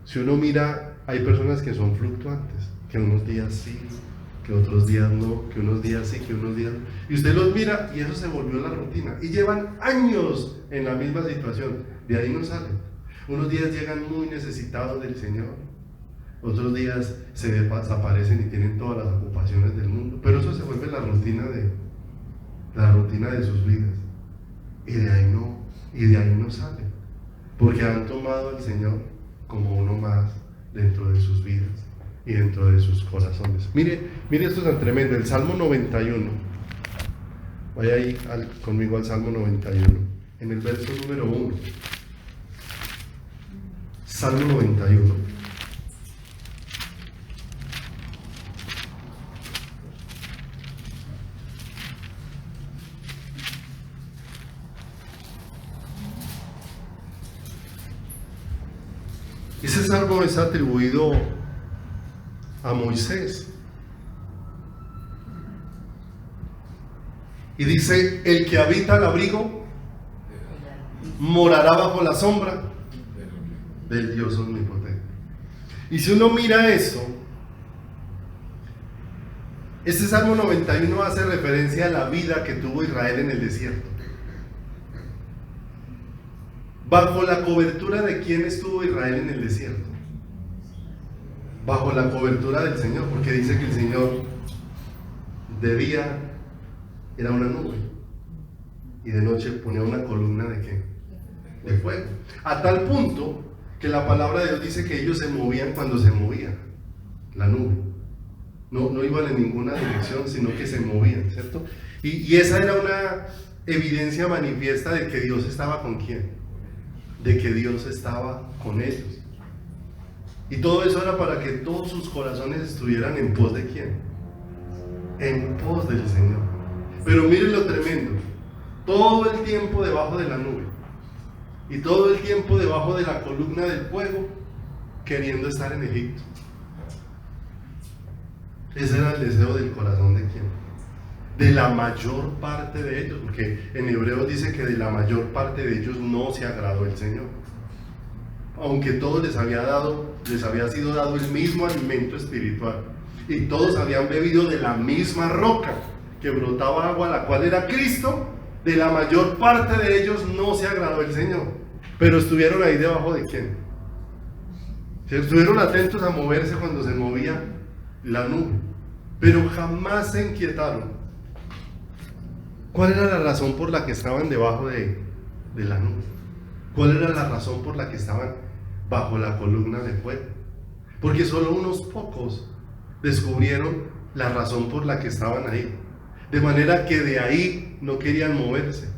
si uno mira, hay personas que son fluctuantes, que unos días sí, que otros días no, que unos días sí, que unos días no. Y usted los mira y eso se volvió la rutina. Y llevan años en la misma situación. De ahí no salen. Unos días llegan muy necesitados del Señor. Otros días se desaparecen y tienen todas las ocupaciones del mundo. Pero eso se vuelve la rutina de sus vidas. Y de ahí no salen. Porque han tomado al Señor como uno más dentro de sus vidas y dentro de sus corazones. Mire, esto es tan tremendo. El Salmo 91. Vaya ahí conmigo al Salmo 91. En el verso número 1. Salmo 91. Ese salmo es atribuido a Moisés. Y dice: el que habita al abrigo morará bajo la sombra del Dios omnipotente. Y si uno mira eso, este Salmo 91 hace referencia a la vida que tuvo Israel en el desierto. ¿Bajo la cobertura de quién estuvo Israel en el desierto? Bajo la cobertura del Señor, porque dice que el Señor de día era una nube y de noche ponía una columna ¿de qué? De fuego. A tal punto que la palabra de Dios dice que ellos se movían cuando se movía la nube. No iban en ninguna dirección, sino que se movían, ¿cierto? Y esa era una evidencia manifiesta de que Dios estaba con quién, de que Dios estaba con ellos. Y todo eso era para que todos sus corazones estuvieran en pos de quién, en pos del Señor. Pero miren lo tremendo, todo el tiempo debajo de la nube y todo el tiempo debajo de la columna del fuego, queriendo estar en Egipto. Ese era el deseo del corazón de quién, de la mayor parte de ellos, porque en Hebreos dice que de la mayor parte de ellos no se agradó el Señor, aunque todos les había sido dado el mismo alimento espiritual y todos habían bebido de la misma roca que brotaba agua, la cual era Cristo. De la mayor parte de ellos no se agradó el Señor, pero estuvieron ahí debajo de quién, estuvieron atentos a moverse cuando se movía la nube, pero jamás se inquietaron. ¿Cuál era la razón por la que estaban debajo de la nube? ¿Cuál era la razón por la que estaban bajo la columna de fuego? Porque solo unos pocos descubrieron la razón por la que estaban ahí, de manera que de ahí no querían moverse,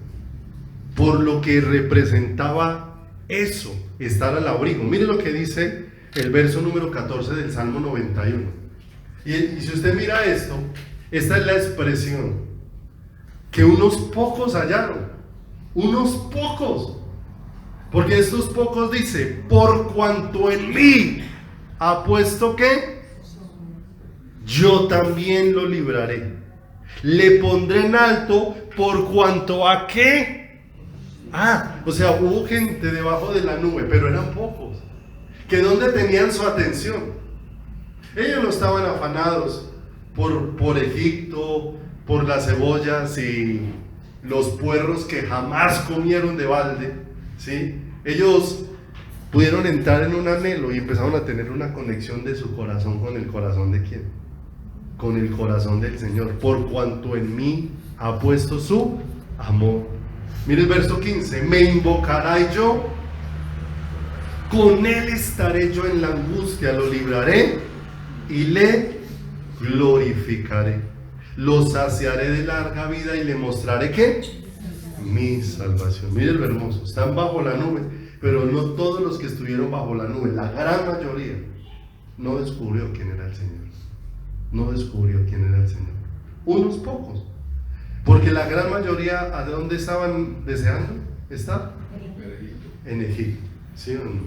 por lo que representaba eso, estar al abrigo. Mire lo que dice el verso número 14 del Salmo 91. Y si usted mira esto, esta es la expresión que unos pocos hallaron, unos pocos, porque estos pocos dice: por cuanto en mí ha puesto que yo también lo libraré, le pondré en alto por cuanto a qué. O sea, hubo gente debajo de la nube, pero eran pocos, que donde tenían su atención. Ellos no estaban afanados por Egipto, por las cebollas y los puerros que jamás comieron de balde, ¿sí? Ellos pudieron entrar en un anhelo y empezaron a tener una conexión de su corazón con el corazón de quién, con el corazón del Señor, por cuanto en mí ha puesto su amor. Mire el verso 15: me invocará y yo con él estaré yo en la angustia, lo libraré y le glorificaré. lo saciaré de larga vida y le mostraré ¿qué? Mi salvación. Miren lo hermoso, están bajo la nube, pero no todos los que estuvieron bajo la nube, la gran mayoría, no descubrió quién era el Señor. No descubrió quién era el Señor. Unos pocos. Porque la gran mayoría, ¿a dónde estaban deseando estar? En Egipto. ¿Sí o no?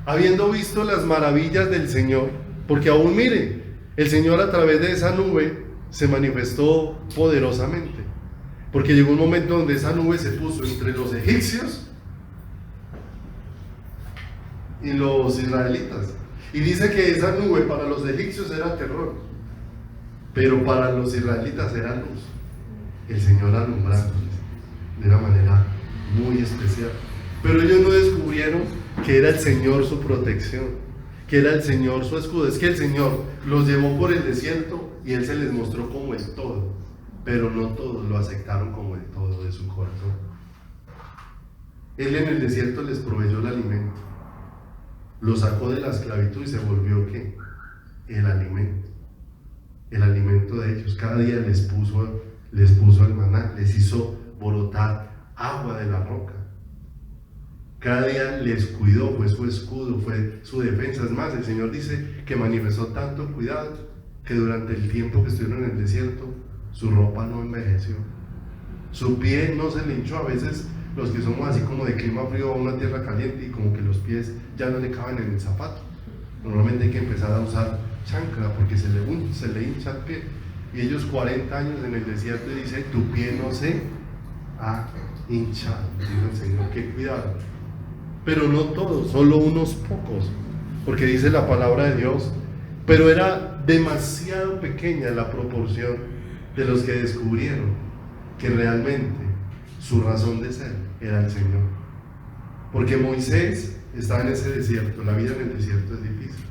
Habiendo visto las maravillas del Señor, porque aún mire, el Señor a través de esa nube se manifestó poderosamente. Porque llegó un momento donde esa nube se puso entre los egipcios y los israelitas. Y dice que esa nube para los egipcios era terror, pero para los israelitas era luz. El Señor alumbrándoles de una manera muy especial. Pero ellos no descubrieron que era el Señor su protección, que era el Señor su escudo. Es que el Señor los llevó por el desierto y Él se les mostró como el todo, pero no todos lo aceptaron como el todo de su corazón. Él en el desierto les proveyó el alimento, los sacó de la esclavitud y se volvió ¿qué? El alimento de ellos. Cada día les puso el maná, les hizo brotar agua de la roca. Cada día les cuidó, fue su escudo, fue su defensa. Es más, el Señor dice que manifestó tanto cuidado que durante el tiempo que estuvieron en el desierto, su ropa no envejeció, su pie no se le hinchó. A veces los que somos así como de clima frío a una tierra caliente y como que los pies ya no le caben en el zapato. Normalmente hay que empezar a usar chancla porque se le hincha el pie. Y ellos 40 años en el desierto y dice, tu pie no se ha hinchado. Dijo el Señor, qué cuidado. Pero no todos, solo unos pocos, porque dice la palabra de Dios, pero era demasiado pequeña la proporción de los que descubrieron que realmente su razón de ser era el Señor. Porque Moisés estaba en ese desierto, la vida en el desierto es difícil,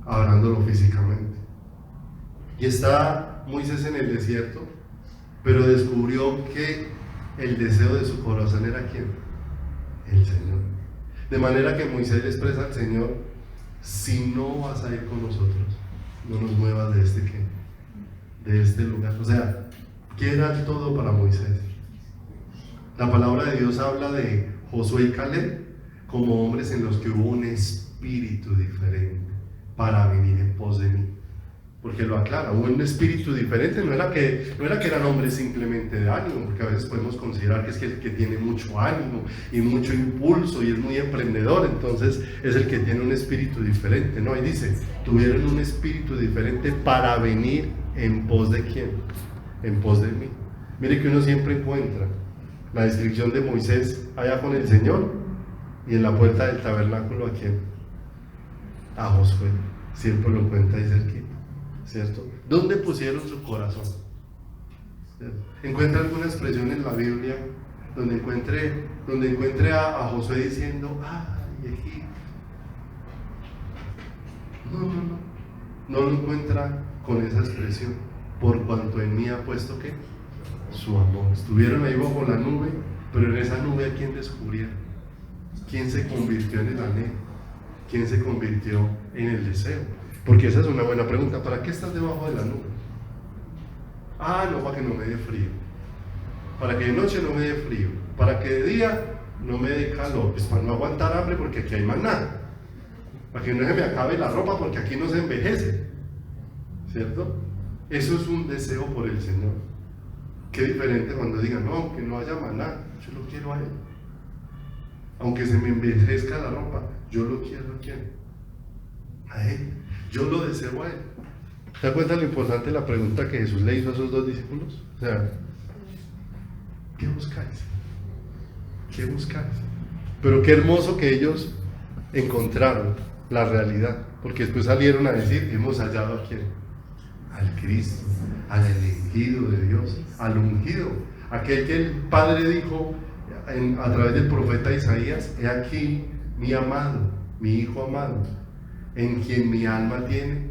hablándolo físicamente. Y está Moisés en el desierto, pero descubrió que el deseo de su corazón era ¿quién? El Señor. De manera que Moisés le expresa al Señor, si no vas a ir con nosotros, no nos muevas de este lugar. O sea, ¿qué era todo para Moisés? La palabra de Dios habla de Josué y Caleb como hombres en los que hubo un espíritu diferente para venir en pos de mí. Porque lo aclara, hubo un espíritu diferente, no era que eran hombres simplemente de ánimo, porque a veces podemos considerar que es el que tiene mucho ánimo y mucho impulso y es muy emprendedor, entonces es el que tiene un espíritu diferente. No, ahí dice, tuvieron un espíritu diferente para venir en pos de ¿quién? En pos de mí. Mire que uno siempre encuentra la descripción de Moisés allá con el Señor y en la puerta del tabernáculo ¿a quién? A Josué, siempre lo encuentra ahí cerquita. ¿Cierto? ¿Dónde pusieron su corazón? ¿Cierto? ¿Encuentra alguna expresión en la Biblia donde encuentre a Josué diciendo, ¡ay, Egipto! No lo encuentra con esa expresión, por cuanto en mí ha puesto ¿qué? Su amor. Estuvieron ahí bajo la nube, pero en esa nube ¿a quién descubrieron? ¿Quién se convirtió en el anhelo? ¿Quién se convirtió en el deseo? Porque esa es una buena pregunta. ¿Para qué estás debajo de la nube? No, para que no me dé frío. Para que de noche no me dé frío. Para que de día no me dé calor. Pues para no aguantar hambre porque aquí hay maná. Para que no se me acabe la ropa porque aquí no se envejece. ¿Cierto? Eso es un deseo por el Señor. Qué diferente cuando digan, no, que no haya maná. Yo lo quiero a Él. Aunque se me envejezca la ropa, yo lo quiero a quién? A Él. Yo lo deseo a Él. ¿Se da cuenta lo importante de la pregunta que Jesús le hizo a esos dos discípulos? O sea, ¿qué buscáis? ¿Qué buscáis? Pero qué hermoso que ellos encontraron la realidad, porque después salieron a decir, hemos hallado a quién? Al Cristo, al elegido de Dios, al ungido, aquel que el Padre dijo a través del profeta Isaías, he aquí mi amado, mi Hijo amado, en quien mi alma tiene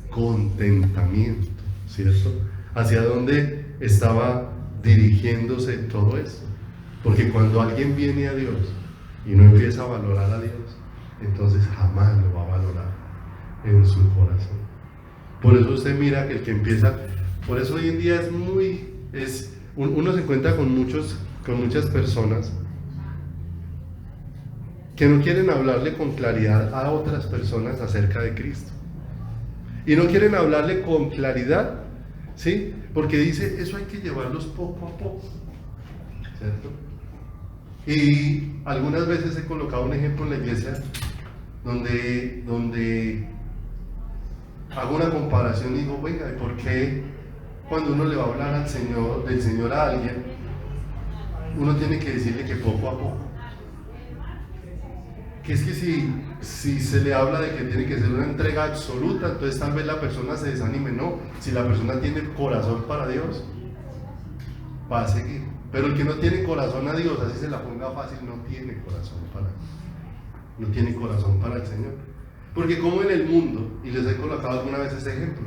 contentamiento, ¿cierto? ¿Hacia dónde estaba dirigiéndose todo esto? Porque cuando alguien viene a Dios y no empieza a valorar a Dios, entonces jamás lo va a valorar en su corazón. Por eso usted mira que el que empieza, por eso hoy en día uno se encuentra con muchas personas que no quieren hablarle con claridad a otras personas acerca de Cristo. Y no quieren hablarle con claridad, ¿sí? Porque dice, eso hay que llevarlos poco a poco, ¿cierto? Y algunas veces he colocado un ejemplo en la iglesia donde hago una comparación y digo, venga, ¿y por qué cuando uno le va a hablar del Señor a alguien, uno tiene que decirle que poco a poco? Que es que si se le habla de que tiene que ser una entrega absoluta, entonces tal vez la persona se desanime. No, si la persona tiene corazón para Dios, va a seguir. Pero el que no tiene corazón a Dios, así se la ponga fácil, no tiene corazón para el Señor. Porque como en el mundo, y les he colocado alguna vez ese ejemplo,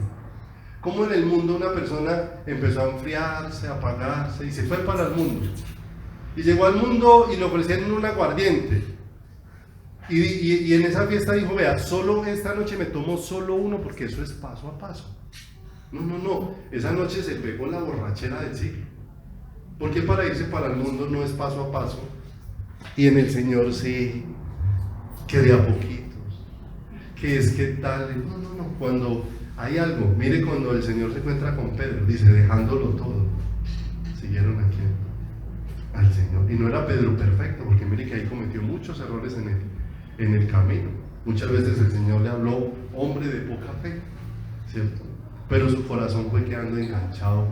como en el mundo una persona empezó a enfriarse, a apagarse y se fue para el mundo, y llegó al mundo y le ofrecieron un aguardiente. Y en esa fiesta dijo, vea, solo esta noche me tomo solo uno porque eso es paso a paso. No, esa noche se pegó la borrachera del siglo. Porque para irse para el mundo no es paso a paso. Y en el Señor sí, que de a poquitos, que es que tal, no, cuando hay algo, mire cuando el Señor se encuentra con Pedro, dice, dejándolo todo, siguieron aquí al Señor. Y no era Pedro perfecto, porque mire que ahí cometió muchos errores en el camino. Muchas veces el Señor le habló, hombre de poca fe, ¿cierto? Pero su corazón fue quedando enganchado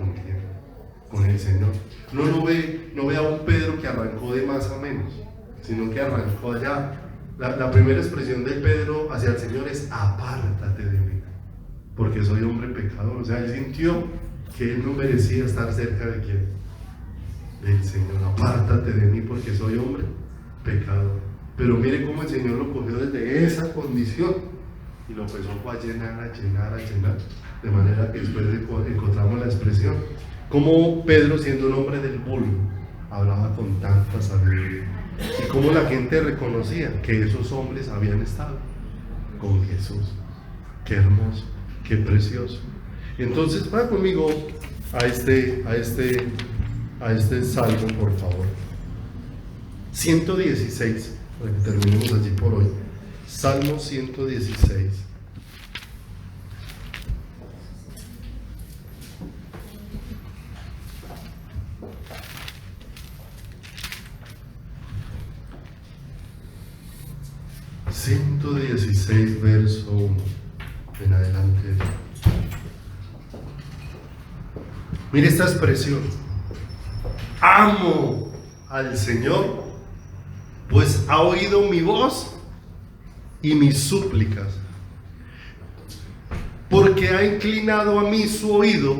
con el Señor. No ve a un Pedro que arrancó de más a menos, sino que arrancó allá. La primera expresión de Pedro hacia el Señor es, apártate de mí, porque soy hombre pecador. O sea, él sintió que él no merecía estar cerca de quién, del Señor. Apártate de mí porque soy hombre pecador. Pero mire cómo el Señor lo cogió desde esa condición y lo empezó a llenar, de manera que después encontramos la expresión, como Pedro, siendo un hombre del vulgo, hablaba con tanta sabiduría, y cómo la gente reconocía que esos hombres habían estado con Jesús. Qué hermoso, qué precioso. Entonces va conmigo a este salmo, por favor. 116. Para que terminemos allí por hoy. Salmo 116. Verso 1 en adelante. Mire esta expresión: amo al Señor, pues ha oído mi voz y mis súplicas, porque ha inclinado a mí su oído,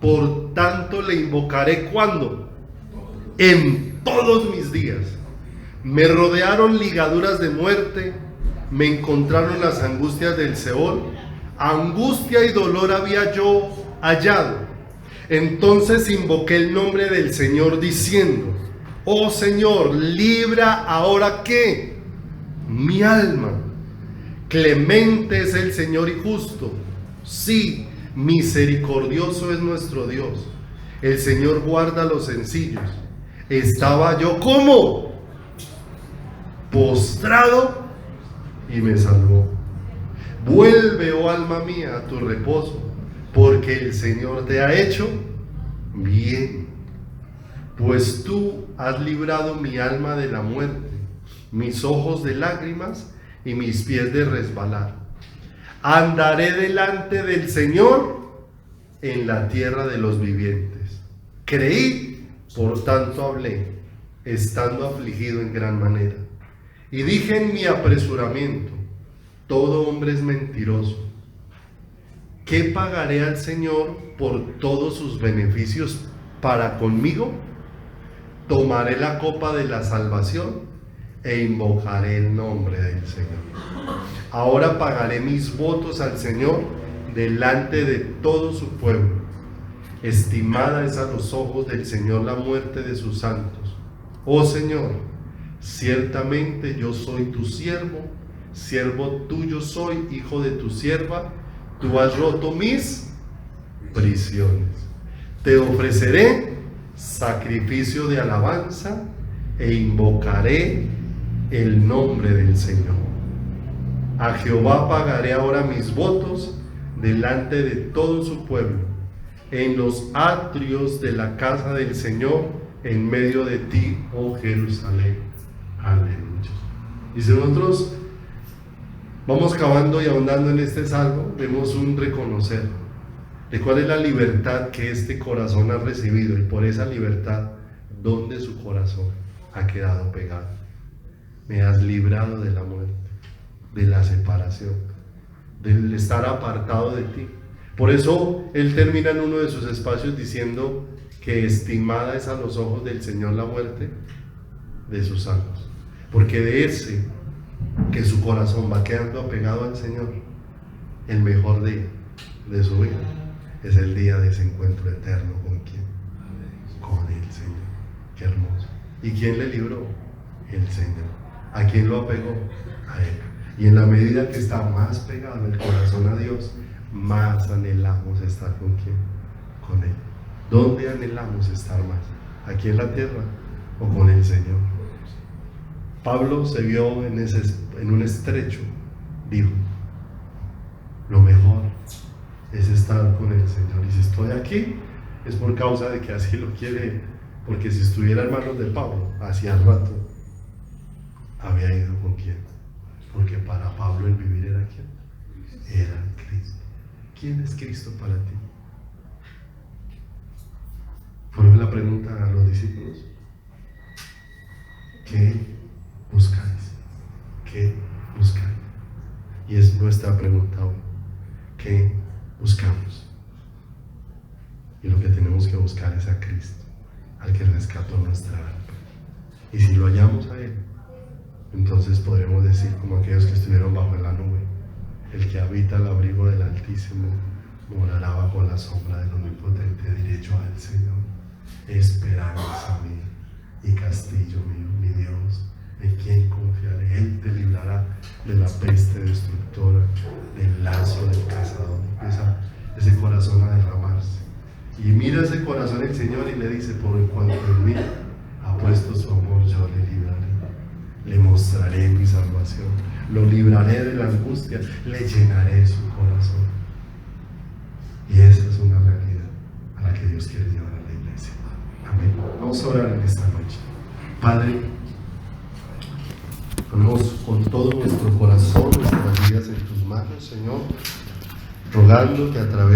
por tanto le invocaré. ¿Cuándo? En todos mis días. Me rodearon ligaduras de muerte, me encontraron las angustias del Seol, angustia y dolor había yo hallado. Entonces invoqué el nombre del Señor diciendo, oh Señor, libra ahora ¿qué? Mi alma. Clemente es el Señor y justo. Sí, misericordioso es nuestro Dios. El Señor guarda a los sencillos. Estaba yo ¿cómo? Postrado y me salvó. Vuelve, oh alma mía, a tu reposo, porque el Señor te ha hecho bien. Pues tú has librado mi alma de la muerte, mis ojos de lágrimas y mis pies de resbalar. Andaré delante del Señor en la tierra de los vivientes. Creí, por tanto hablé, estando afligido en gran manera. Y dije en mi apresuramiento, todo hombre es mentiroso. ¿Qué pagaré al Señor por todos sus beneficios para conmigo? Tomaré la copa de la salvación e invocaré el nombre del Señor. Ahora pagaré mis votos al Señor delante de todo su pueblo. Estimada es a los ojos del Señor la muerte de sus santos. Oh Señor, ciertamente yo soy tu siervo, siervo tuyo soy, hijo de tu sierva. Tú has roto mis prisiones. Te ofreceré sacrificio de alabanza e invocaré el nombre del Señor. A Jehová pagaré ahora mis votos delante de todo su pueblo, en los atrios de la casa del Señor, en medio de ti, oh Jerusalén. Aleluya. Y si nosotros vamos cavando y ahondando en este salmo, vemos un reconocer de cuál es la libertad que este corazón ha recibido, y por esa libertad, donde su corazón ha quedado pegado. Me has librado de la muerte, de la separación, del estar apartado de ti. Por eso él termina en uno de sus espacios diciendo que estimada es a los ojos del Señor la muerte de sus santos, porque de ese que su corazón va quedando apegado al Señor, el mejor día de su vida es el día de ese encuentro eterno. ¿Con quién? Con el Señor. Qué hermoso. ¿Y quién le libró? El Señor. ¿A quién lo apegó? A Él. Y en la medida que está más pegado el corazón a Dios, más anhelamos estar con quién? Con Él. ¿Dónde anhelamos estar más? ¿Aquí en la tierra o con el Señor? Pablo se vio en un estrecho. Dijo: lo mejor es estar con el Señor. Y si estoy aquí es por causa de que así lo quiere Él. Porque si estuviera en manos de Pablo, hacía rato había ido con quién. Porque para Pablo el vivir era quién. Era Cristo. ¿Quién es Cristo para ti? Fue la pregunta a los discípulos. ¿Qué buscáis? ¿Qué buscáis? Y es nuestra pregunta hoy. ¿Qué buscamos? Y lo que tenemos que buscar es a Cristo, al que rescató nuestra alma. Y si lo hallamos a Él, entonces podremos decir como aquellos que estuvieron bajo la nube: el que habita el abrigo del Altísimo morará bajo la sombra del Omnipotente. Diré yo al Señor: esperanza mía y castillo mío, mi Dios, en quien confiaré. Él te librará de la peste destructora, del lazo del cazador. Empieza ese corazón a derramarse. Y mira ese corazón el Señor y le dice: por cuanto en mí ha puesto su amor, yo le libraré. Le mostraré mi salvación. Lo libraré de la angustia. Le llenaré su corazón. Y esa es una realidad a la que Dios quiere llevar a la iglesia. Amén. Vamos a orar en esta noche. Padre, ponemos con todo nuestro corazón, nuestras vidas en tus manos, Señor, rogándote a través